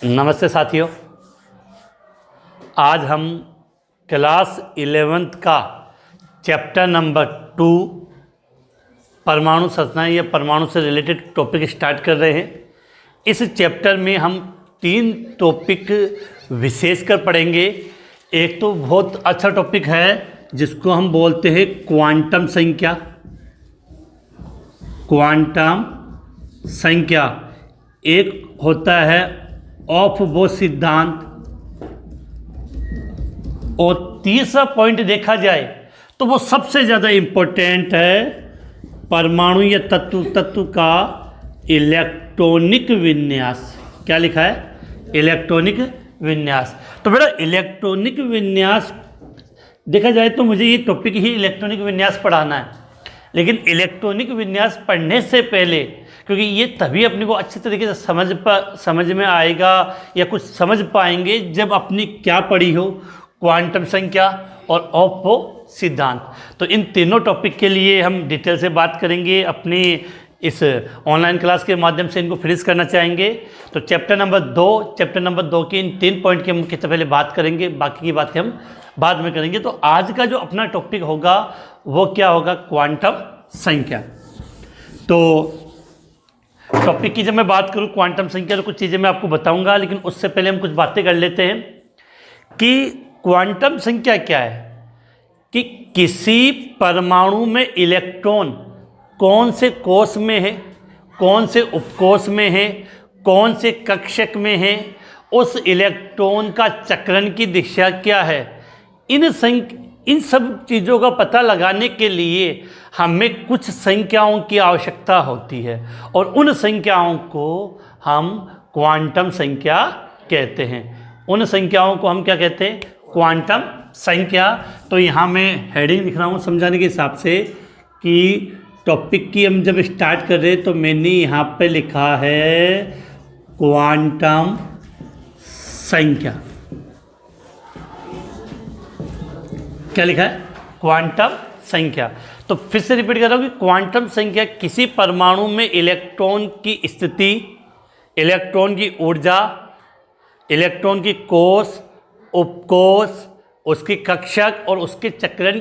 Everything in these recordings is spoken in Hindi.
नमस्ते साथियों। आज हम क्लास 11th का चैप्टर नंबर 2 परमाणु संरचनाएं या परमाणु से रिलेटेड टॉपिक स्टार्ट कर रहे हैं। इस चैप्टर में हम 3 टॉपिक विशेषकर पढ़ेंगे। एक तो बहुत अच्छा टॉपिक है जिसको हम बोलते हैं क्वांटम संख्या। क्वांटम संख्या एक होता है ऑफ बोर सिद्धांत, और तीसरा पॉइंट देखा जाए तो वो सबसे ज़्यादा इम्पोर्टेंट है परमाणु या तत्व का इलेक्ट्रॉनिक विन्यास। क्या लिखा है? इलेक्ट्रॉनिक विन्यास। तो बेटा इलेक्ट्रॉनिक विन्यास देखा जाए तो मुझे ये टॉपिक ही इलेक्ट्रॉनिक विन्यास पढ़ाना है, लेकिन इलेक्ट्रॉनिक विन्यास पढ़ने से पहले, क्योंकि ये तभी अपने को अच्छे तरीके से समझ में आएगा या कुछ समझ पाएंगे जब अपनी क्या पढ़ी हो, क्वांटम संख्या और ऑफ सिद्धांत। तो इन तीनों टॉपिक के लिए हम डिटेल से बात करेंगे। अपनी इस ऑनलाइन क्लास के माध्यम से इनको फिनिश करना चाहेंगे। तो चैप्टर नंबर 2 के इन 3 पॉइंट की हम सबसे पहले बात करेंगे, बाकी की बातें हम बाद में करेंगे। तो आज का जो अपना टॉपिक होगा वो क्या होगा? क्वांटम संख्या। तो टॉपिक की जब मैं बात करूं क्वांटम संख्या तो कुछ चीज़ें मैं आपको बताऊंगा, लेकिन उससे पहले हम कुछ बातें कर लेते हैं कि क्वांटम संख्या क्या है। कि किसी परमाणु में इलेक्ट्रॉन कौन से कोश में है, कौन से उपकोश में है, कौन से कक्षक में है, उस इलेक्ट्रॉन का चक्रण की दिशा क्या है, इन सब चीज़ों का पता लगाने के लिए हमें कुछ संख्याओं की आवश्यकता होती है, और उन संख्याओं को हम क्वांटम संख्या कहते हैं। उन संख्याओं को हम क्या कहते हैं? क्वांटम संख्या। तो यहाँ मैं हेडिंग लिख रहा हूँ समझाने के हिसाब से कि टॉपिक की हम जब स्टार्ट कर रहे हैं तो मैंने यहाँ पे लिखा है क्वांटम संख्या। क्या लिखा है? क्वांटम संख्या। तो फिर से रिपीट कर रहा हूँ कि क्वांटम संख्या किसी परमाणु में इलेक्ट्रॉन की स्थिति, इलेक्ट्रॉन की ऊर्जा, इलेक्ट्रॉन की कोश, उपकोश, उसकी कक्षक और उसके चक्रण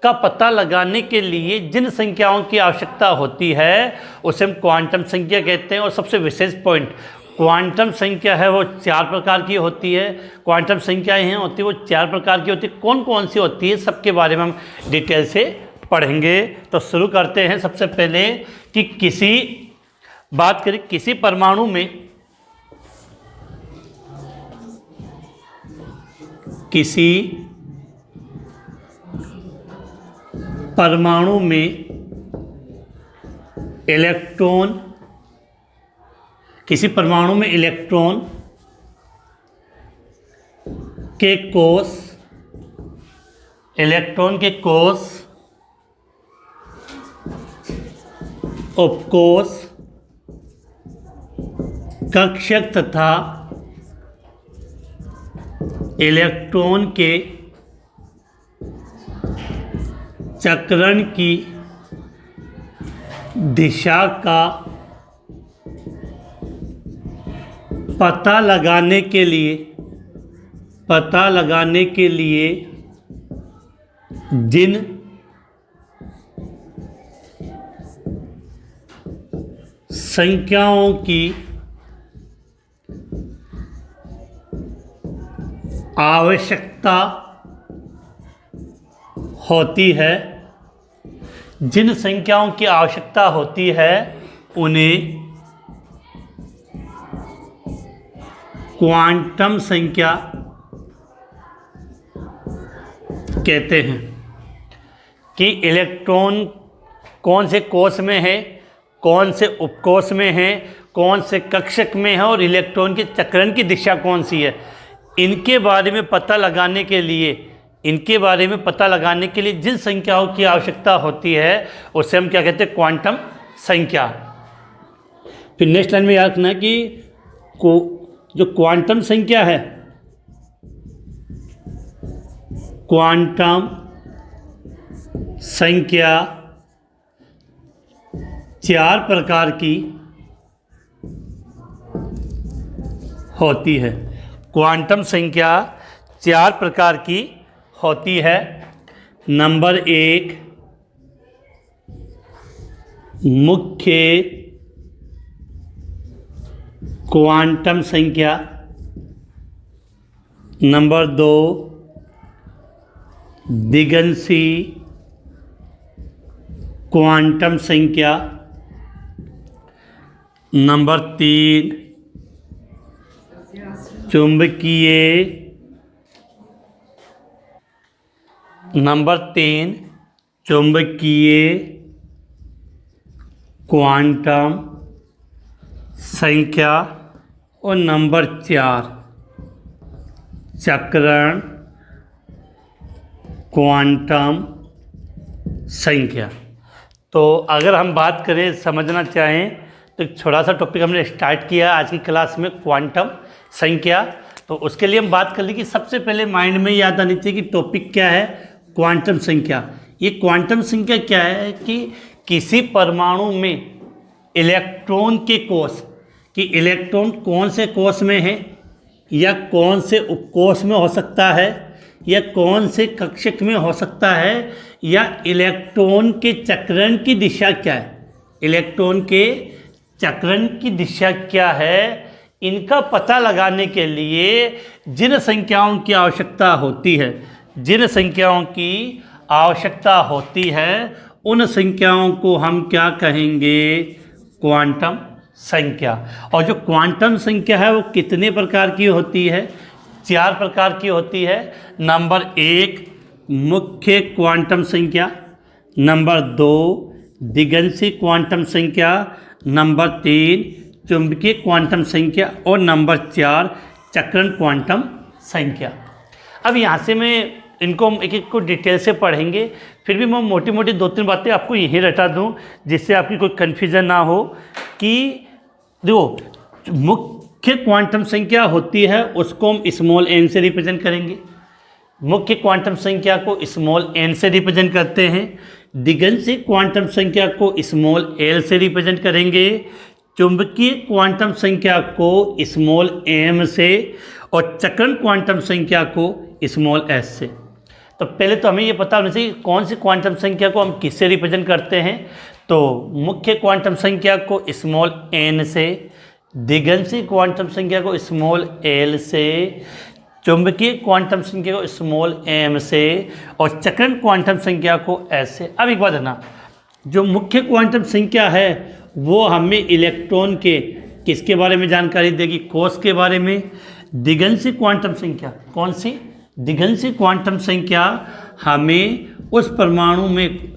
का पता लगाने के लिए जिन संख्याओं की आवश्यकता होती है उसे हम क्वांटम संख्या कहते हैं। और सबसे विशेष पॉइंट, क्वांटम संख्या है वो 4 प्रकार की होती है। क्वांटम संख्याएं हैं होती है वो 4 प्रकार की होती है। कौन कौन सी होती है सबके बारे में हम डिटेल से पढ़ेंगे। तो शुरू करते हैं सबसे पहले कि बात करें किसी परमाणु में, किसी परमाणु में इलेक्ट्रॉन, किसी परमाणु में इलेक्ट्रॉन के कोश, इलेक्ट्रॉन के कोश, उपकोश, कक्षक तथा इलेक्ट्रॉन के चक्रण की दिशा का पता लगाने के लिए जिन संख्याओं की आवश्यकता होती है, जिन संख्याओं की आवश्यकता होती है उन्हें क्वांटम संख्या कहते हैं। कि इलेक्ट्रॉन कौन से कोश में है, कौन से उपकोश में है, कौन से कक्षक में है और इलेक्ट्रॉन के चक्रण की दिशा कौन सी है, इनके बारे में पता लगाने के लिए जिन संख्याओं की आवश्यकता होती है उसे हम क्या कहते हैं? क्वांटम संख्या। फिर नेक्स्ट लाइन में याद रखना है कि जो क्वांटम संख्या है, क्वांटम संख्या 4 प्रकार की होती है। क्वांटम संख्या 4 प्रकार की होती है। नंबर 1 मुख्य क्वांटम संख्या, नंबर 2 दिगंशी क्वांटम संख्या, नंबर 3 चुंबकीय, नंबर 3 चुंबकीय क्वांटम संख्या और नंबर 4 चक्रण क्वांटम संख्या। तो अगर हम बात करें, समझना चाहें, तो एक छोटा सा टॉपिक हमने स्टार्ट किया आज की क्लास में, क्वांटम संख्या। तो उसके लिए हम बात कर ली कि सबसे पहले माइंड में याद आनी चाहिए कि टॉपिक क्या है, क्वांटम संख्या। ये क्वांटम संख्या क्या है कि किसी परमाणु में इलेक्ट्रॉन के कोष, कि इलेक्ट्रॉन कौन से कोष में है या कौन से उपकोष में हो सकता है या कौन से कक्षक में हो सकता है, या इलेक्ट्रॉन के चक्रण की दिशा क्या है, इलेक्ट्रॉन के चक्रण की दिशा क्या है, इनका पता लगाने के लिए जिन संख्याओं की आवश्यकता होती है, जिन संख्याओं की आवश्यकता होती है, उन संख्याओं को हम क्या कहेंगे, क्वांटम संख्या। और जो क्वांटम संख्या है वो कितने प्रकार की होती है, 4 प्रकार की होती है। नंबर 1 मुख्य क्वांटम संख्या, नंबर 2 दिगंशी क्वांटम संख्या, नंबर 3 चुंबकीय क्वांटम संख्या और नंबर 4 चक्रण क्वांटम संख्या। अब यहाँ से मैं इनको हम एक एक को डिटेल से पढ़ेंगे, फिर भी मैं मोटी मोटी 2-3 बातें आपको यही रटा दूँ जिससे आपकी कोई कन्फ्यूज़न ना हो। कि देखो, मुख्य क्वांटम संख्या होती है उसको हम स्मॉल n से रिप्रेजेंट करेंगे, मुख्य क्वांटम संख्या को स्मॉल n से रिप्रेजेंट करते हैं, दिगंशी क्वांटम संख्या को स्मॉल l से रिप्रेजेंट करेंगे, चुंबकीय क्वांटम संख्या को स्मॉल m से और चक्रण क्वांटम संख्या को स्मॉल s से। तो पहले तो हमें ये पता होना चाहिए कौन सी क्वांटम संख्या को हम किससे रिप्रेजेंट करते हैं। तो मुख्य क्वांटम संख्या को स्मॉल n से, दिगंशी क्वांटम संख्या को स्मॉल l से, चुंबकीय क्वांटम संख्या को स्मॉल m से और चक्रण क्वांटम संख्या को s से। अब एक बात है ना, जो मुख्य क्वांटम संख्या है वो हमें इलेक्ट्रॉन के किसके बारे में जानकारी देगी, कोष के बारे में। दिगंशी क्वांटम संख्या कौन सी, दिगंशी क्वांटम संख्या हमें उस परमाणु में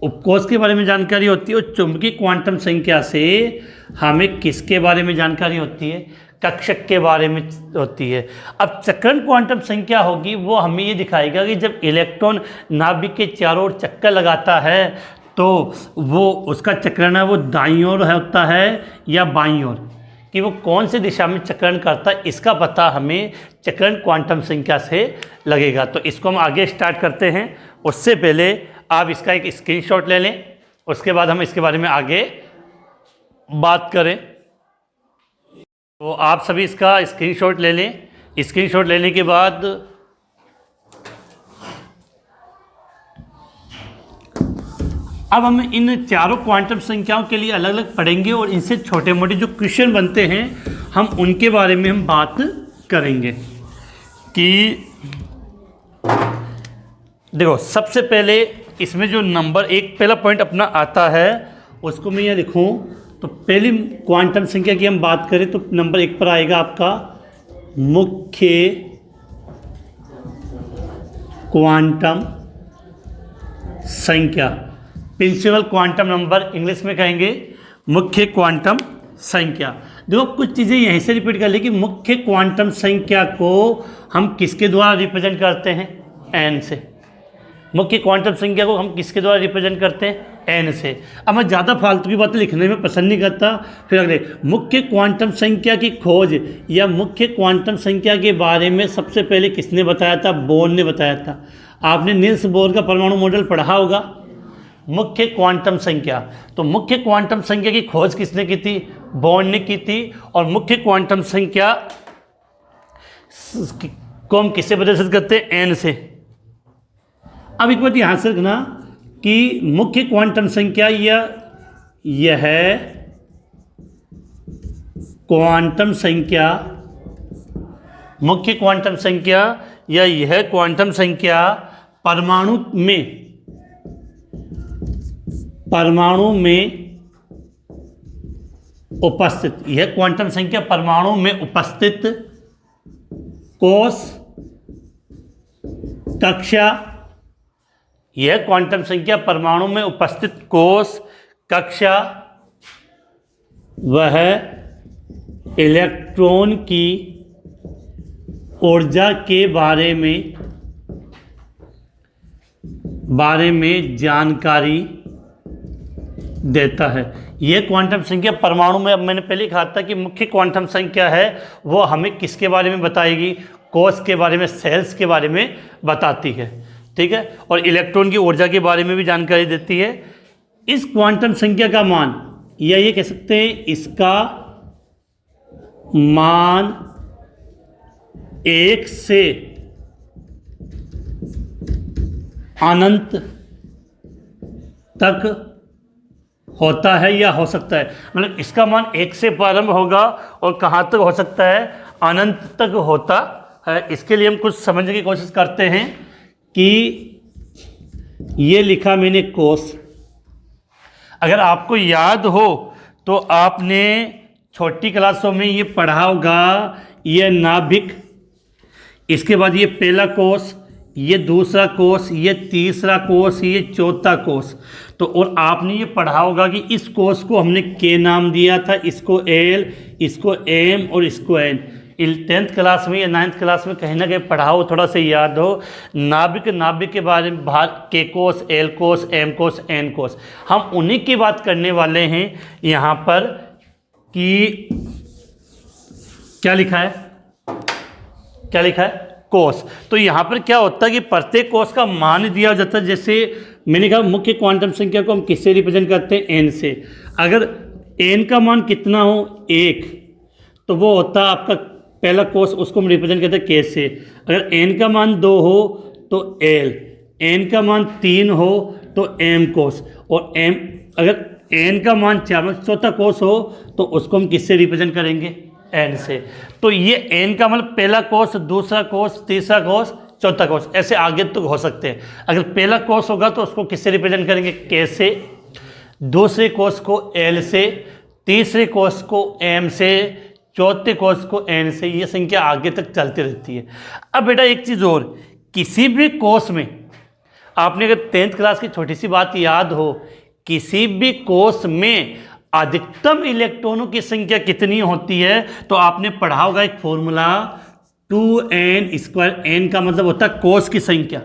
उपकोष के बारे में जानकारी होती है, और चुंबकीय क्वांटम संख्या से हमें किसके बारे में जानकारी होती है, कक्षक के बारे में होती है। अब चक्रण क्वांटम संख्या होगी वो हमें ये दिखाएगा कि जब इलेक्ट्रॉन नाभिक के चारों ओर चक्कर लगाता है तो वो उसका चक्रण है वो दाईं ओर होता है या बाईं ओर, कि वो कौन से दिशा में चक्रण करता है, इसका पता हमें चक्रण क्वांटम संख्या से लगेगा। तो इसको हम आगे स्टार्ट करते हैं। उससे पहले आप इसका एक स्क्रीनशॉट ले लें, उसके बाद हम इसके बारे में आगे बात करें। तो आप सभी इसका स्क्रीनशॉट ले लें। स्क्रीनशॉट लेने के बाद अब हम इन चारों क्वांटम संख्याओं के लिए अलग अलग पढ़ेंगे और इनसे छोटे मोटे जो क्वेश्चन बनते हैं हम उनके बारे में हम बात करेंगे। कि देखो, सबसे पहले इसमें जो नंबर 1 पहला पॉइंट अपना आता है उसको मैं यहाँ लिखूँ तो पहली क्वांटम संख्या की हम बात करें तो नंबर 1 पर आएगा आपका मुख्य क्वांटम संख्या, प्रिंसिपल क्वांटम नंबर इंग्लिश में कहेंगे मुख्य क्वांटम संख्या। देखो, कुछ चीज़ें यहीं से रिपीट कर ली कि मुख्य क्वांटम संख्या को हम किसके द्वारा रिप्रेजेंट करते हैं, n से। मुख्य क्वांटम संख्या को हम किसके द्वारा रिप्रेजेंट करते हैं, n से। अब मैं ज़्यादा फालतू की बातें लिखने में पसंद नहीं करता। फिर अगले, मुख्य क्वांटम संख्या की खोज या मुख्य क्वांटम संख्या के बारे में सबसे पहले किसने बताया था, बोर ने बताया था। आपने नील्स बोर का परमाणु मॉडल पढ़ा होगा। मुख्य क्वांटम संख्या, तो मुख्य क्वांटम संख्या की खोज किसने की थी, बोर ने की थी। और मुख्य क्वांटम संख्या को हम किससे प्रदर्शित करते हैं? एन से। अब एक बात ध्यान से रखना कि मुख्य क्वांटम संख्या यह है क्वांटम संख्या, मुख्य क्वांटम संख्या या यह क्वांटम संख्या परमाणु में उपस्थित, यह क्वांटम संख्या परमाणु में उपस्थित कोश कक्षा, यह क्वांटम संख्या परमाणु में उपस्थित कोश कक्षा वह इलेक्ट्रॉन की ऊर्जा के बारे में जानकारी देता है। यह क्वांटम संख्या परमाणु में, अब मैंने पहले कहा था कि मुख्य क्वांटम संख्या है वो हमें किसके बारे में बताएगी? कोश के बारे में, सेल्स के बारे में बताती है, ठीक है। और इलेक्ट्रॉन की ऊर्जा के बारे में भी जानकारी देती है। इस क्वांटम संख्या का मान, या ये कह सकते हैं इसका मान 1 से अनंत तक होता है या हो सकता है, मतलब इसका मान 1 से प्रारंभ होगा और कहाँ तक हो सकता है? अनंत तक होता है। इसके लिए हम कुछ समझने की कोशिश करते हैं कि ये लिखा मैंने कोश। अगर आपको याद हो तो आपने छोटी क्लासों में ये पढ़ा होगा, ये नाभिक, इसके बाद ये पहला कोश, ये दूसरा कोश, ये तीसरा कोश, ये चौथा कोश। तो और आपने ये पढ़ा होगा कि इस कोश को हमने के नाम दिया था, इसको एल, इसको एम और इसको एन। 10th क्लास में या 9th क्लास में कहीं ना कहीं पढ़ा हो, थोड़ा सा याद हो। नाभिक के बारे में के कोश, एल कोश, एम कोश, एन कोश, हम उन्हीं की बात करने वाले हैं यहाँ पर कि क्या लिखा है, क्या लिखा है? कोश। तो यहाँ पर क्या होता है कि प्रत्येक कोश का मान दिया जाता है। जैसे मैंने कहा मुख्य क्वांटम संख्या को हम किससे रिप्रेजेंट करते हैं? एन से। अगर एन का मान कितना हो? 1, तो वो होता है आपका पहला कोश, उसको हम रिप्रेजेंट करते हैं के से। अगर एन का मान 2 हो तो एल, एन का मान 3 हो तो एम कोश, और एम अगर एन का मान 4 मतलब चौथा कोश हो तो उसको हम किससे रिप्रेजेंट करेंगे? एन से। तो ये एन का मतलब पहला कोश, दूसरा कोश, तीसरा कोश, चौथा कोश, ऐसे आगे तक हो सकते हैं। अगर पहला कोश होगा तो उसको किससे रिप्रेजेंट करेंगे? के से, दूसरे कोश को एल से, तीसरे कोश को एम से, चौथे कोश को एन से। ये संख्या आगे तक चलती रहती है। अब बेटा एक चीज़ और, किसी भी कोश में आपने अगर 10th क्लास की छोटी सी बात याद हो, किसी भी कोश में अधिकतम इलेक्ट्रॉनों की संख्या कितनी होती है? तो आपने पढ़ा होगा एक फॉर्मूला 2n²। n का मतलब होता है कोश की संख्या,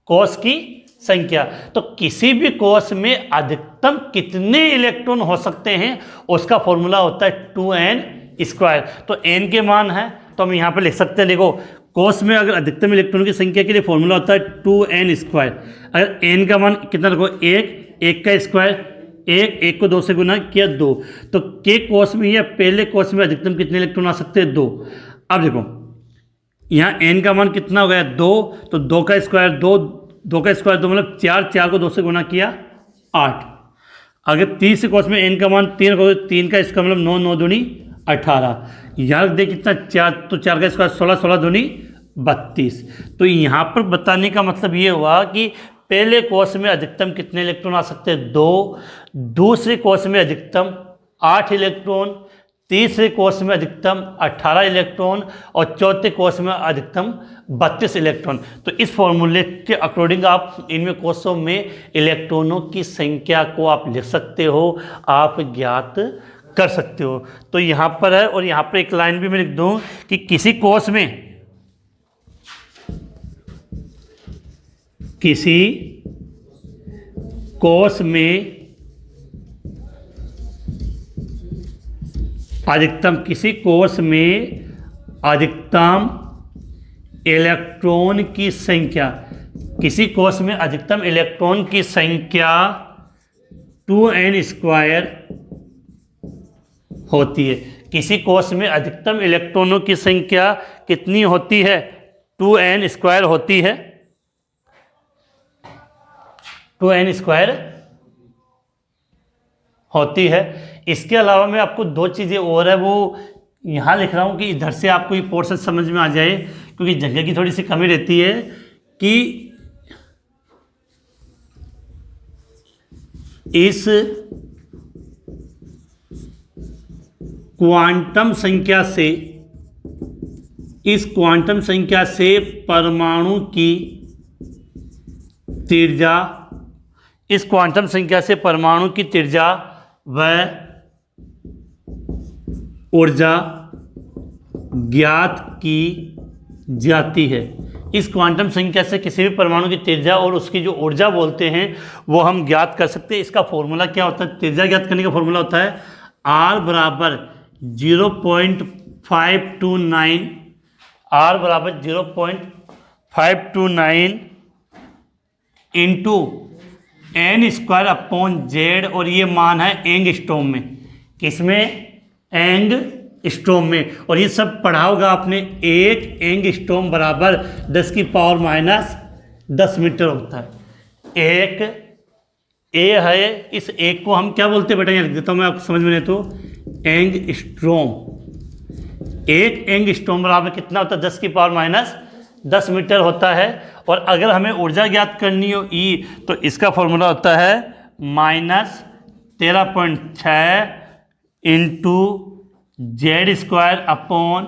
कोश की संख्या। तो किसी भी कोश में अधिकतम कितने इलेक्ट्रॉन हो सकते हैं उसका फॉर्मूला होता है 2n²। तो n के मान है तो हम यहाँ पर लिख सकते हैं, देखो कोश में अगर अधिकतम इलेक्ट्रॉनों की संख्या के लिए फॉर्मूला होता है 2n²। अगर n का मान कितना रखो? 1 का स्क्वायर, 1 को 2 से गुना किया 2। तो के कोश में या पहले कोश में अधिकतम कितने इलेक्ट्रॉन आ सकते हैं? 2। अब देखो यहाँ n का मान कितना हो गया? 2। तो 2 का स्क्वायर 2 का स्क्वायर 2 मतलब 4 को 2 से गुना किया 8। अगर तीसरे कोश में n का मान 3 हो तो 3 का स्क्वायर मतलब 9, 9 दूनी 18। यहाँ देख कितना 4, तो 4 का स्क्वायर 16, 16 दूनी 32। तो यहाँ पर बताने का मतलब ये हुआ कि पहले कोश में अधिकतम कितने इलेक्ट्रॉन आ सकते हैं? 2। दूसरे कोश में अधिकतम 8 इलेक्ट्रॉन, तीसरे कोश में अधिकतम 18 इलेक्ट्रॉन और चौथे कोश में अधिकतम 32 इलेक्ट्रॉन। तो इस फॉर्मूले के अकॉर्डिंग आप इनमें कोशों में इलेक्ट्रॉनों की संख्या को आप लिख सकते हो, आप ज्ञात कर सकते हो। तो यहाँ पर है, और यहाँ पर एक लाइन भी मैं लिख दूँ कि किसी कोश में अधिकतम इलेक्ट्रॉन की संख्या, किसी कोश में अधिकतम इलेक्ट्रॉन की संख्या 2n² होती है। किसी कोष में अधिकतम इलेक्ट्रॉनों की संख्या कितनी होती है? 2n² होती है, 2n² होती है। इसके अलावा मैं आपको दो चीज़ें और है वो यहाँ लिख रहा हूँ कि इधर से आपको ये पोर्शन समझ में आ जाए, क्योंकि जगह की थोड़ी सी कमी रहती है कि इस क्वांटम संख्या से परमाणु की त्रिज्या, इस क्वांटम संख्या से परमाणु की त्रिज्या व ऊर्जा ज्ञात की जाती है। इस क्वांटम संख्या से किसी भी परमाणु की त्रिज्या और उसकी जो ऊर्जा बोलते हैं वो हम ज्ञात कर सकते हैं। इसका फॉर्मूला क्या होता है? त्रिज्या ज्ञात करने का फॉर्मूला होता है R बराबर 0.529, R बराबर 0.529 इंटू n² अपॉन z, और ये मान है एंगस्ट्रॉम में। किसमें? एंगस्ट्रॉम में। और ये सब पढ़ा होगा आपने। 1 एंगस्ट्रॉम बराबर 10⁻10 मीटर होता है। एक ए है, इस एक को हम क्या बोलते हैं बेटा? यहाँ लिख देता हूँ मैं, आपको समझ में नहीं तो एंगस्ट्रॉम। 1 एंगस्ट्रॉम बराबर कितना होता है? 10⁻10 मीटर होता है। और अगर हमें ऊर्जा ज्ञात करनी हो E, तो इसका फॉर्मूला होता है -13.6 इंटू z² अपॉन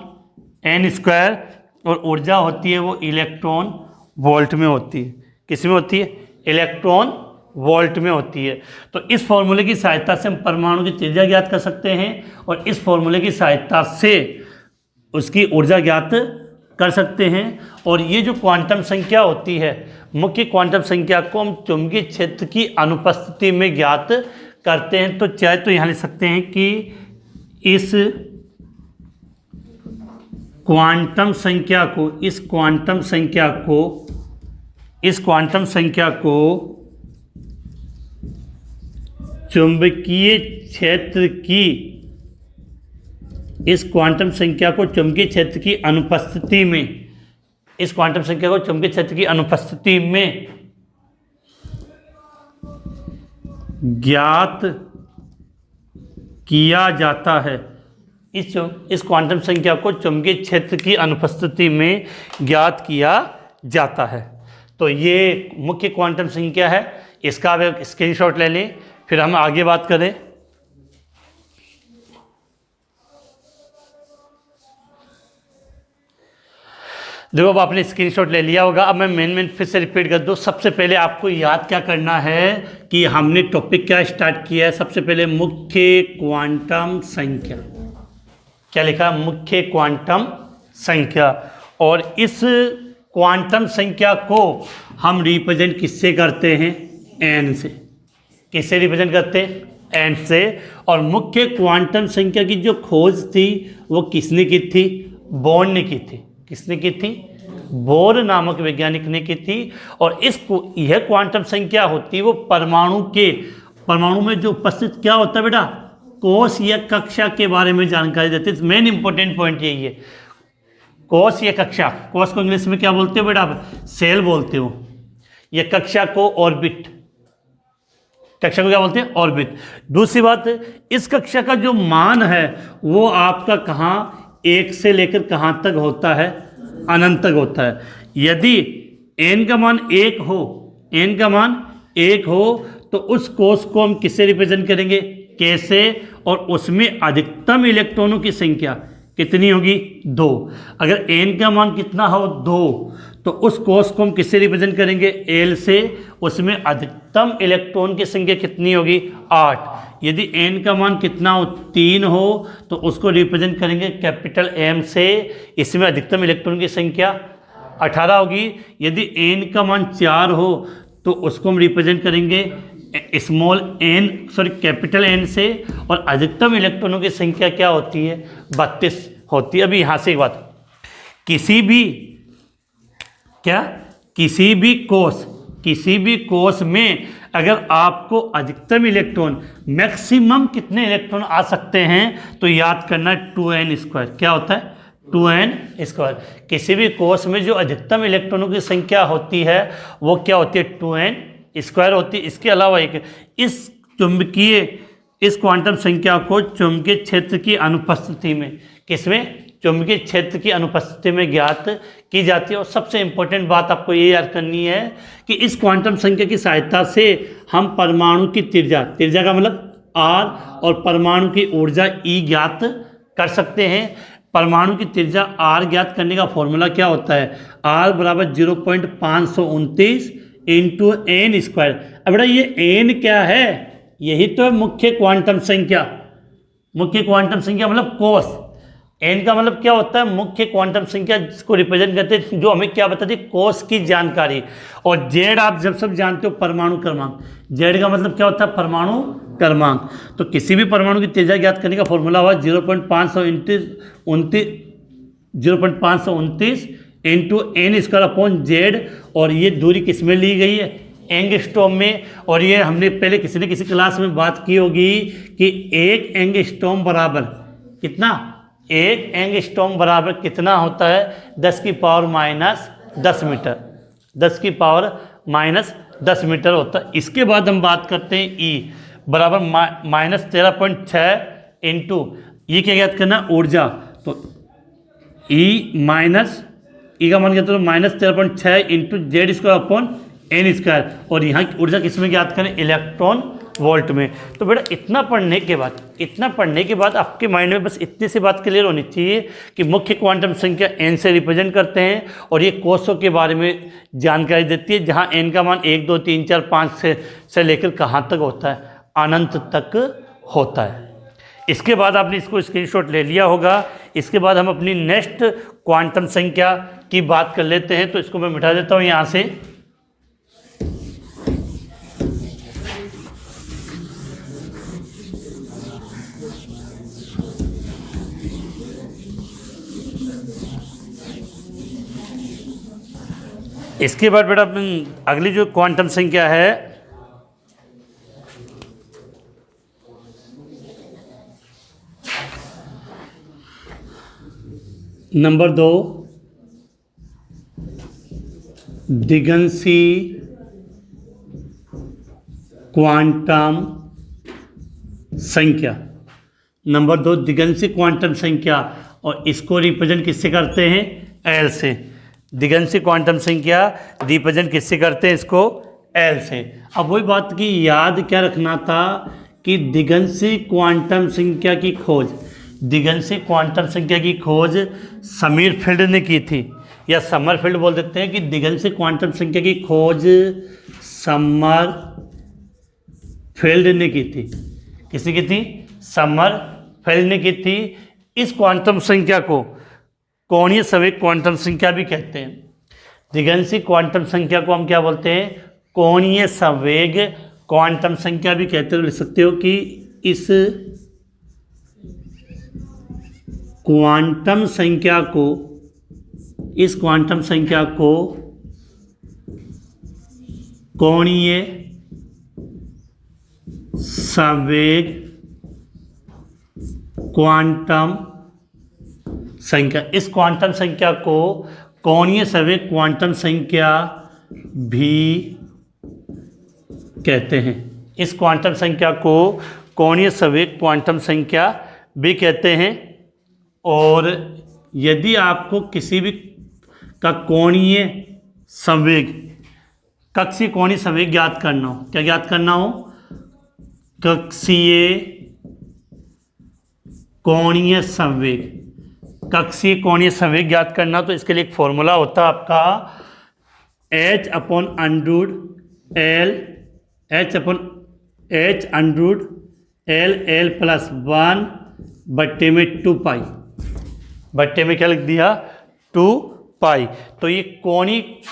n², और ऊर्जा होती है वो इलेक्ट्रॉन वोल्ट में होती है। किस में होती है? इलेक्ट्रॉन वोल्ट में होती है। तो इस फॉर्मूले की सहायता से हम परमाणु की त्रिज्या ज्ञात कर सकते हैं, और इस फॉर्मूले की सहायता से उसकी ऊर्जा ज्ञात कर सकते हैं। और ये जो क्वांटम संख्या होती है, मुख्य क्वांटम संख्या को हम चुंबकीय क्षेत्र की अनुपस्थिति में ज्ञात करते हैं। तो चाहे तो यहाँ लिख सकते हैं कि इस क्वांटम संख्या को चुंबकीय क्षेत्र की, इस क्वांटम संख्या को चुंबकीय क्षेत्र की अनुपस्थिति में, इस क्वांटम संख्या को चुंबकीय क्षेत्र की अनुपस्थिति में ज्ञात किया जाता है। इस क्वांटम संख्या को चुंबकीय क्षेत्र की अनुपस्थिति में ज्ञात किया जाता है। तो ये मुख्य क्वांटम संख्या है। इसका आप एक स्क्रीनशॉट ले लें, फिर हम आगे बात करें। देखो अब आपने स्क्रीनशॉट ले लिया होगा। अब मैं मेन फिर से रिपीट कर दूँ। सबसे पहले आपको याद क्या करना है कि हमने टॉपिक क्या स्टार्ट किया है। सबसे पहले मुख्य क्वांटम संख्या, क्या लिखा? मुख्य क्वांटम संख्या। और इस क्वांटम संख्या को हम रिप्रेजेंट किससे करते हैं? n से। किससे रिप्रेजेंट करते हैं? n से। और मुख्य क्वांटम संख्या की जो खोज थी वो किसने की थी? बोर्न ने की थी। किसने की थी? बोर नामक वैज्ञानिक ने की थी। और यह क्वांटम संख्या होती है वो परमाणु में जो उपस्थित क्या होता है बेटा? कोष या कक्षा के बारे में जानकारी देते हैं। मेन इंपॉर्टेंट पॉइंट यही है, कोष या कक्षा। कोष को इंग्लिश में क्या बोलते हो बेटा? आप सेल बोलते हो। या कक्षा को ऑर्बिट, कक्षा को क्या बोलते हैं? ऑर्बिट। दूसरी बात, इस कक्षा का जो मान है वो आपका कहाँ 1 से लेकर कहाँ तक होता है? अनंत तक होता है। यदि n का मान 1 हो, n का मान 1 हो तो उस कोष को हम किससे रिप्रेजेंट करेंगे? k से। और उसमें अधिकतम इलेक्ट्रॉनों की संख्या कितनी होगी? 2। अगर n का मान कितना हो? 2, तो उस कोष को हम किससे रिप्रेजेंट करेंगे? l से। उसमें अधिकतम इलेक्ट्रॉन की संख्या कितनी होगी? 8। यदि n का मान कितना हो? 3 हो तो उसको रिप्रेजेंट करेंगे कैपिटल M से। इसमें अधिकतम इलेक्ट्रॉन की संख्या 18 होगी। यदि n का मान 4 हो तो उसको हम रिप्रेजेंट करेंगे कैपिटल N से। और अधिकतम इलेक्ट्रॉनों की संख्या क्या होती है? 32 होती है। अभी यहाँ से एक बात, किसी भी कोष किसी भी कोष में अगर आपको अधिकतम इलेक्ट्रॉन, मैक्सिमम कितने इलेक्ट्रॉन आ सकते हैं, तो याद करना 2n²। क्या होता है? 2n²। किसी भी कोष में जो अधिकतम इलेक्ट्रॉनों की संख्या होती है वो क्या होती है? 2n² होती है। इसके अलावा एक इस क्वांटम संख्या को चुंबकीय क्षेत्र की अनुपस्थिति में, किसमें? चुंबकीय क्षेत्र की अनुपस्थिति में ज्ञात की जाती है। और सबसे इंपॉर्टेंट बात आपको ये याद करनी है कि इस क्वांटम संख्या की सहायता से हम परमाणु की त्रिज्या का मतलब r और परमाणु की ऊर्जा E ज्ञात कर सकते हैं। परमाणु की त्रिज्या r ज्ञात करने का फॉर्मूला क्या होता है? r बराबर 0.529 इंटू n²। अब बेटा ये n क्या है? यही तो है मुख्य क्वांटम संख्या। मुख्य क्वांटम संख्या मतलब कोष। एन का मतलब क्या होता है? मुख्य क्वांटम संख्या, जिसको रिप्रेजेंट करते हैं, जो हमें क्या बताती है? कोष की जानकारी। और जेड आप जब सब जानते हो, परमाणु क्रमांक। जेड का मतलब क्या होता है? परमाणु क्रमांक। तो किसी भी परमाणु की त्रिज्या ज्ञात करने का फॉर्मूला हुआ 0.529 इंटू n² अपॉन जेड। और ये दूरी किस में ली गई है? एंगस्ट्रॉम में। और ये हमने पहले किसी न किसी क्लास में बात की होगी कि 1 एंगस्ट्रॉम बराबर कितना? 1 एंगस्ट्रॉम बराबर कितना होता है? 10 की पावर माइनस 10 मीटर। 10 की पावर माइनस 10 मीटर होता है। इसके बाद हम बात करते हैं ई बराबर -13.6 इंटू, ये क्या याद करना? ऊर्जा। तो ई का मान क्या? तो -13.6 इंटू Z² अपॉन n²। और यहाँ की ऊर्जा किस में ज्ञात करें? इलेक्ट्रॉन वोल्ट में। तो बेटा इतना पढ़ने के बाद आपके माइंड में बस इतनी सी बात क्लियर होनी चाहिए कि मुख्य क्वांटम संख्या n से रिप्रेजेंट करते हैं और ये कोषों के बारे में जानकारी देती है, जहाँ n का मान 1 2 3 4 5 से लेकर कहाँ तक होता है? अनंत तक होता है। इसके बाद आपने इसको स्क्रीनशॉट ले लिया होगा। इसके बाद हम अपनी नेक्स्ट क्वांटम संख्या की बात कर लेते हैं। तो इसको मैं मिटा देता हूँ यहाँ से। इसके बाद बेटा अगली जो क्वांटम संख्या है नंबर 2, दिगंसी क्वांटम संख्या। नंबर 2 दिगंसी क्वांटम संख्या। और इसको रिप्रेजेंट किससे करते हैं? एल से। दिगंसी क्वांटम संख्या रिप्रेजेंट किससे करते हैं? इसको एल से। अब वही बात की याद क्या रखना था कि दिगंसी क्वांटम संख्या की खोज समरफील्ड ने की थी, या समरफील्ड बोल देते हैं कि दिगंसी क्वांटम संख्या की खोज समरफील्ड ने की थी। किसने की थी? समरफील्ड ने की थी। इस क्वांटम संख्या को कोणीय संवेग क्वांटम संख्या भी कहते हैं। दिगंसी क्वांटम संख्या को हम क्या बोलते हैं? कोणीय संवेग क्वांटम संख्या भी कहते हो। लिख सकते हो कि इस क्वांटम संख्या को कोणीय संवेग क्वांटम संख्या, इस क्वांटम संख्या को कोणीय संवेग क्वांटम संख्या भी कहते हैं। इस क्वांटम संख्या को कोणीय संवेग क्वांटम संख्या भी कहते हैं। और यदि आपको किसी भी का कोणीय संवेग, कक्षीय कोणीय संवेग ज्ञात करना हो, क्या ज्ञात करना हो? कक्षीय कोणीय संवेग ज्ञात करना। तो इसके लिए एक फॉर्मूला होता है आपका h/√L बट्टे में 2 पाई, बट्टे में क्या लिख दिया? 2 पाई। तो ये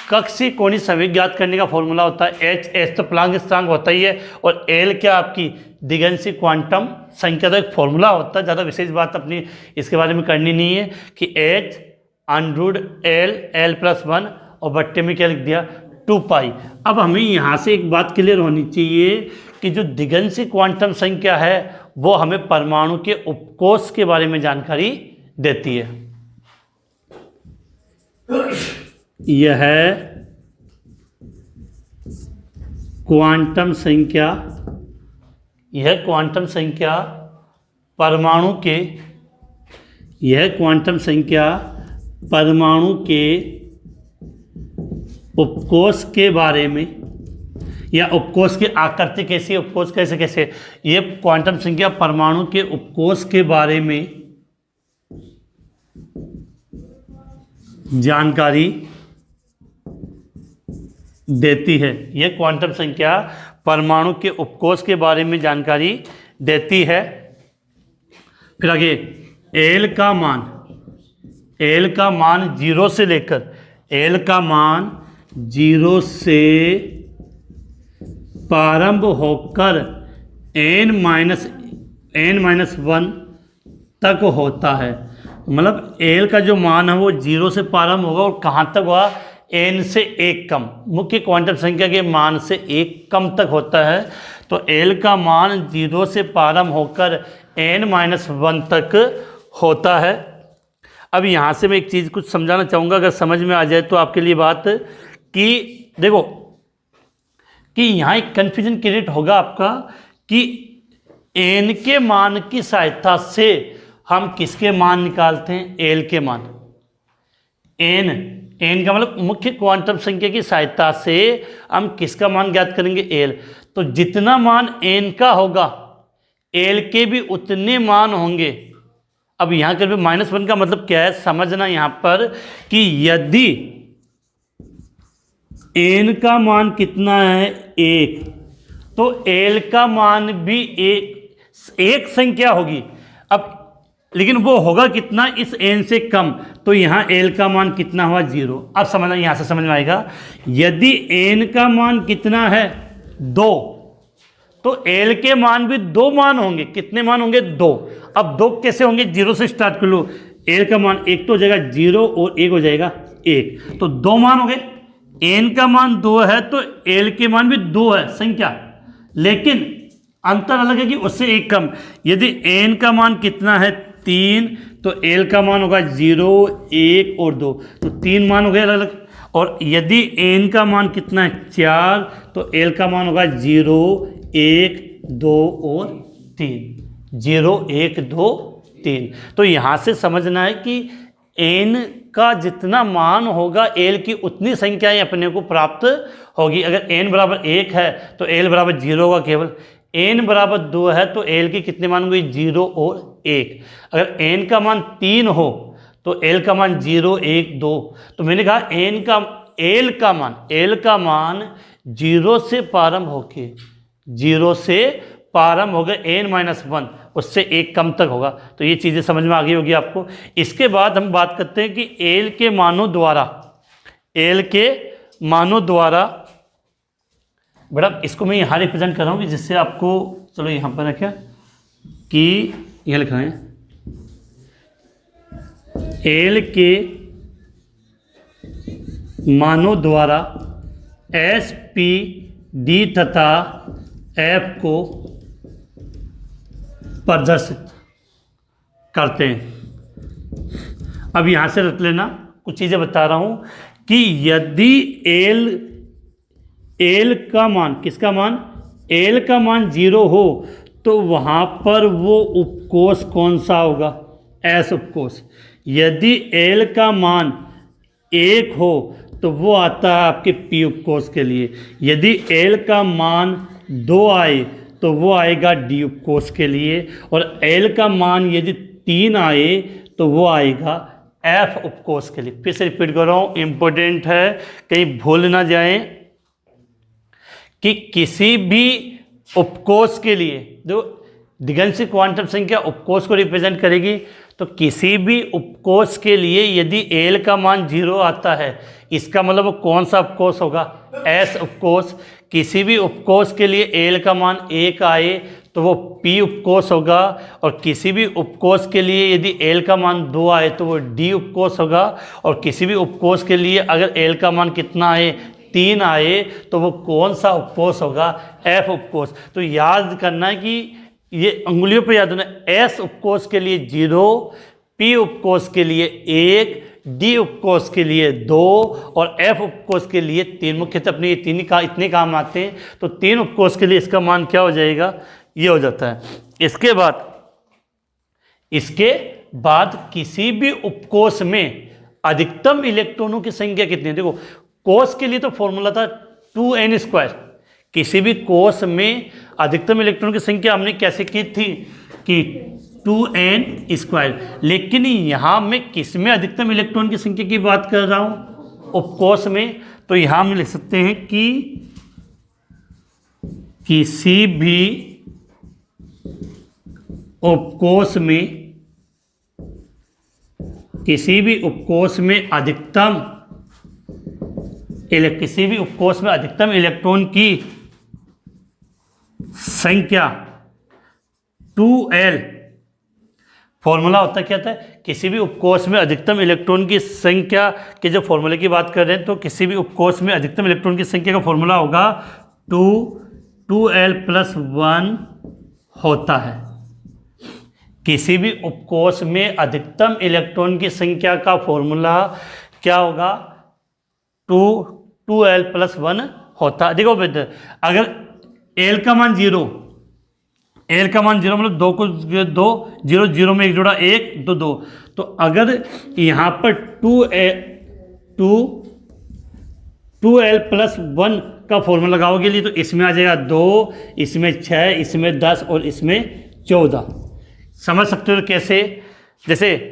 कक्षीय कोणीय संवेग ज्ञात करने का फॉर्मूला होता है h तो प्लांक स्थिरांक होता ही है, और L क्या आपकी दिगंसी क्वांटम संख्या। तो एक फॉर्मूला होता है, ज़्यादा विशेष बात अपनी इसके बारे में करनी नहीं है कि h/√L L+1 और बट्टे में क्या लिख दिया? 2 पाई। अब हमें यहाँ से एक बात क्लियर होनी चाहिए कि जो दिगंशी क्वांटम संख्या है वो हमें परमाणु के उपकोष के बारे में जानकारी देती है। यह क्वांटम संख्या, यह क्वांटम संख्या परमाणु के, यह क्वांटम संख्या परमाणु के उपकोष के बारे में, या उपकोष की आकृति कैसी, उपकोष कैसे, ये क्वांटम संख्या परमाणु के उपकोष के बारे में जानकारी देती है। यह क्वांटम संख्या परमाणु के उपकोष के बारे में जानकारी देती है। फिर आगे एल का मान, एल का मान 0 से लेकर, एल का मान 0 से प्रारंभ होकर n-1 तक होता है। मतलब एल का जो मान है वो 0 से प्रारंभ होगा और कहाँ तक होगा, n से 1 कम, मुख्य क्वांटम संख्या के मान से 1 कम तक होता है। तो एल का मान 0 से प्रारंभ होकर n-1 तक होता है। अब यहाँ से मैं एक चीज़ कुछ समझाना चाहूँगा, अगर समझ में आ जाए तो आपके लिए बात, कि देखो कि यहाँ एक कन्फ्यूजन क्रिएट होगा आपका कि n के मान की सहायता से हम किसके मान निकालते हैं, एल के मान। n का मतलब मुख्य क्वांटम संख्या की सहायता से हम किसका मान ज्ञात करेंगे, एल। तो जितना मान n का होगा एल के भी उतने मान होंगे। अब यहाँ कर -1 का मतलब क्या है, समझना यहाँ पर कि यदि n का मान कितना है, 1, तो l का मान भी एक संख्या होगी। अब लेकिन वो होगा कितना, इस n से कम, तो यहाँ l का मान कितना हुआ, 0। अब समझना, यहाँ से समझ में आएगा, यदि n का मान कितना है, 2, तो l के मान भी 2 मान होंगे। कितने मान होंगे, 2। अब 2 कैसे होंगे, 0 से स्टार्ट कर लो, l का मान 1 तो हो जाएगा 0 और 1 हो जाएगा 1, तो 2 मान हो गए। n का मान 2 है तो l के मान भी 2 है संख्या, लेकिन अंतर अलग है कि उससे 1 कम। यदि n का मान कितना है, 3, तो l का मान होगा 0, 1 और 2, तो 3 मान हो गए अलग अलग। और यदि n का मान कितना है, 4, तो l का मान होगा 0, 1, 2 और 3, 0, 1, 2, 3। तो यहाँ से समझना है कि n का जितना मान होगा l की उतनी संख्याएं अपने को प्राप्त होगी। अगर n बराबर 1 है तो l बराबर 0 होगा केवल, n बराबर 2 है तो l के कितने मान होंगे, 0 और 1। अगर n का मान 3 हो तो l का मान 0, 1, 2। तो मैंने कहा l का मान 0 से प्रारंभ होके, 0 से प्रारंभ होगा n-1, उससे 1 कम तक होगा। तो ये चीज़ें समझ में आ गई होगी आपको। इसके बाद हम बात करते हैं कि l के मानों द्वारा, बड़ा इसको मैं यहाँ रिप्रेजेंट कर रहा हूँ कि जिससे आपको, चलो यहाँ पर रखा कि यह लिखा है, l के मानों द्वारा s, p, d तथा f को प्रदर्शित करते हैं। अब यहाँ से रख लेना, कुछ चीज़ें बता रहा हूँ कि यदि l का मान, किसका मान, l का मान 0 हो तो वहाँ पर वो उपकोष कौन सा होगा, S उपकोष। यदि l का मान 1 हो तो वो आता है आपके P उपकोष के लिए। यदि l का मान 2 आए तो वो आएगा D उपकोष के लिए, और L का मान यदि 3 आए तो वो आएगा F उपकोष के लिए। फिर से रिपीट कर रहा हूँ, इम्पोर्टेंट है, कहीं भूल ना जाएं कि किसी भी उपकोष के लिए, जो दिगंशी क्वांटम संख्या उपकोष को रिप्रेजेंट करेगी, तो किसी भी उपकोष के लिए यदि L का मान 0 आता है, इसका मतलब वो कौन सा उपकोष होगा, S उपकोष। किसी भी उपकोष के लिए L का मान 1 आए तो वो P उपकोष होगा, और किसी भी उपकोष के लिए यदि L का मान 2 आए तो वो D उपकोष होगा, और किसी भी उपकोष के लिए अगर L का मान कितना आए, 3 आए तो वो कौन सा उपकोष होगा, एफ उपकोष। तो याद करना है कि ये अंगुलियों पे याद होना, एस उपकोष के लिए 0, पी उपकोष के लिए 1, डी उपकोष के लिए 2 और एफ उपकोष के लिए 3। मुख्यतः अपने ये तीन का इतने काम आते हैं। तो 3 उपकोष के लिए इसका मान क्या हो जाएगा, ये हो जाता है। इसके बाद किसी भी उपकोष में अधिकतम इलेक्ट्रॉनों की संख्या कितनी है। देखो कोष के लिए तो फॉर्मूला था 2n²। किसी भी कोष में अधिकतम इलेक्ट्रॉन की संख्या हमने कैसे की थी कि 2n²। लेकिन यहाँ मैं किस में अधिकतम इलेक्ट्रॉन की संख्या की बात कर रहा हूँ, उपकोष में। तो यहाँ हम लिख सकते हैं कि किसी भी उपकोष में अधिकतम इलेक्ट्रॉन की संख्या 2l। फॉर्मूला होता क्या था, किसी भी उपकोष में अधिकतम इलेक्ट्रॉन की संख्या के जो फॉर्मूले की बात कर रहे हैं, तो किसी भी उपकोष में अधिकतम इलेक्ट्रॉन की संख्या का फॉर्मूला होगा 2l+1 होता है। किसी भी उपकोष में अधिकतम इलेक्ट्रॉन की संख्या का फॉर्मूला क्या होगा, 2l+1 होता है। देखो बेटा, अगर l का मान 0 मतलब 2 को 2, 0 0 में 1 जोड़ा 1 2 2। तो अगर यहाँ पर 2l+1 का फॉर्मूला लगाओगे लिए, तो इसमें आ जाएगा 2, इसमें 6, इसमें 10 और इसमें 14। समझ सकते हो कैसे, जैसे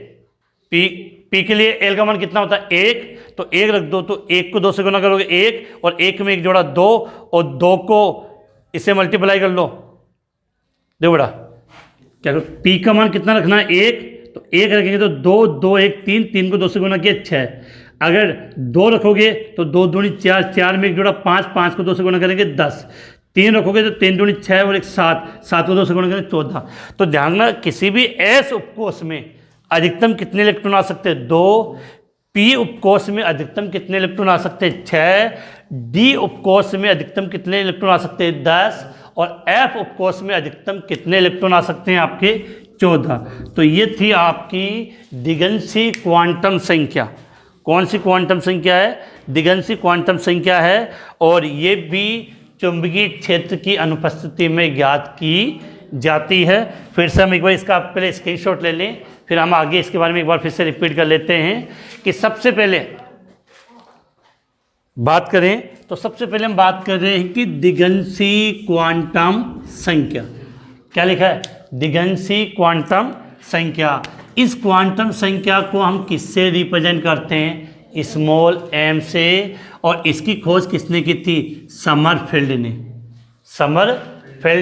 P के लिए L का मान कितना होता है 1, तो 1 रख दो, तो 1 को 2 से गुना करोगे 1 और 1 में 1 जोड़ा 2 और 2 को इससे मल्टीप्लाई कर लो। देखो बेटा क्या करो, P का मान कितना रखना है 1, तो 1 रखेंगे तो 2 2 1 3, 3 को 2 से गुना किया 6। अगर 2 रखोगे तो 2 दूनी 4, 4 में 1 जोड़ा 5, 5 को 2 से गुना करेंगे 10। 3 रखोगे तो 3 दूनी 6 और 1 7, 7 को 2 से गुणा करेंगे 14। तो ध्यान रखना, किसी भी एस उपकोष में अधिकतम कितने इलेक्ट्रॉन आ सकते हैं 2, पी उपकोष में अधिकतम कितने इलेक्ट्रॉन आ सकते हैं 6, डी उपकोष में अधिकतम कितने इलेक्ट्रॉन आ सकते हैं 10 और एफ उपकोष में अधिकतम कितने इलेक्ट्रॉन आ सकते हैं आपके 14। तो ये थी आपकी दिगंशी क्वांटम संख्या। कौन सी क्वांटम संख्या है, दिगंशी क्वांटम संख्या है। और ये भी चुंबकीय क्षेत्र की अनुपस्थिति में ज्ञात की जाती है। फिर से हम एक बार इसका पहले स्क्रीनशॉट ले लें, फिर हम आगे इसके बारे में एक बार फिर से रिपीट कर लेते हैं कि सबसे पहले बात करें तो सबसे पहले हम बात कर रहे हैं कि दिगंशी क्वांटम संख्या। क्या लिखा है, दिगंशी क्वांटम संख्या। इस क्वांटम संख्या को हम किससे रिप्रेजेंट करते हैं, स्मॉल m से। और इसकी खोज किसने की थी, समरफील्ड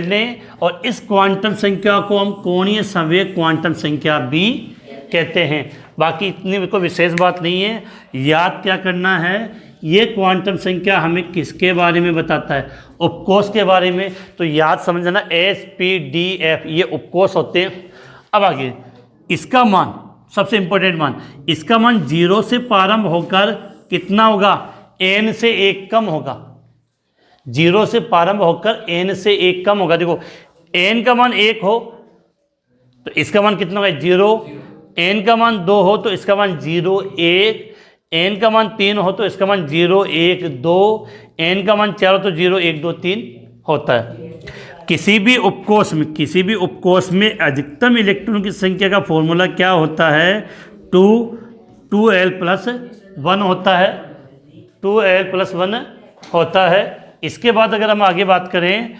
ने। और इस क्वांटम संख्या को हम कोणीय संवेग क्वांटम संख्या भी कहते हैं। बाकी इतनी कोई विशेष बात नहीं है, याद क्या करना है, ये क्वांटम संख्या हमें किसके बारे में बताता है, उपकोष के बारे में। तो याद समझना S P D F ये उपकोष होते हैं। अब आगे इसका मान, सबसे इंपॉर्टेंट मान, इसका मान 0 से प्रारंभ होकर कितना होगा, n से 1 कम होगा। 0 से प्रारंभ होकर n से 1 कम होगा। देखो n का मान 1 हो तो इसका मान कितना होगा 0, n का मान 2 हो तो इसका मान 0 1, n का मान 3 हो तो इसका मान 0 1 2, n का मान 4 हो तो 0 1 2 3 होता है। किसी भी उपकोष में अधिकतम इलेक्ट्रॉन की संख्या का फॉर्मूला क्या होता है, 2l+1 होता है, 2l+1 होता है। इसके बाद अगर हम आगे बात करें,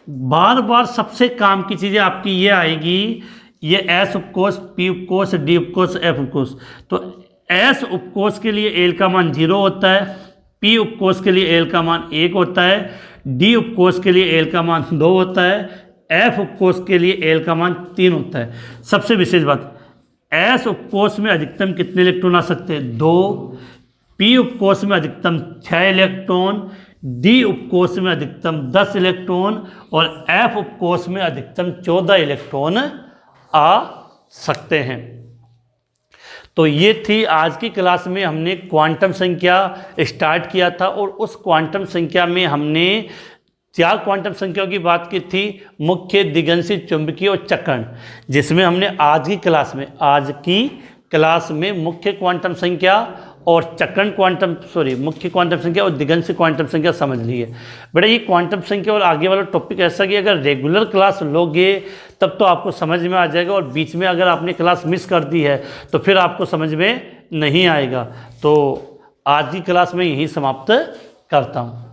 बार बार सबसे काम की चीज़ें आपकी ये आएगी, ये एस उपकोष, पी उपकोष, डी उपकोष, एफ उपकोष। तो एस उपकोष के लिए एल का मान 0 होता है, पी उपकोष के लिए एल का मान 1 होता है, डी उपकोष के लिए एल का मान 2 होता है, एफ उपकोष के लिए एल का मान 3 होता है। सबसे विशेष बात, एस उपकोष में अधिकतम कितने इलेक्ट्रॉन आ सकते हैं 2, पी उपकोष में अधिकतम 6 इलेक्ट्रॉन, डी उपकोष में अधिकतम 10 इलेक्ट्रॉन और एफ उपकोष में अधिकतम 14 इलेक्ट्रॉन आ सकते हैं। तो ये थी आज की क्लास में, हमने क्वांटम संख्या स्टार्ट किया था और उस क्वांटम संख्या में हमने 4 क्वांटम संख्याओं की बात की थी, मुख्य, दिगंशी, चुंबकीय और चक्रण, जिसमें हमने आज की क्लास में मुख्य क्वांटम संख्या और मुख्य क्वांटम संख्या और दिगंशी क्वांटम संख्या समझ ली है। बेटा ये क्वांटम संख्या और आगे वाला टॉपिक ऐसा कि अगर रेगुलर क्लास लोगे तब तो आपको समझ में आ जाएगा, और बीच में अगर आपने क्लास मिस कर दी है तो फिर आपको समझ में नहीं आएगा। तो आज की क्लास में यही समाप्त करता हूँ।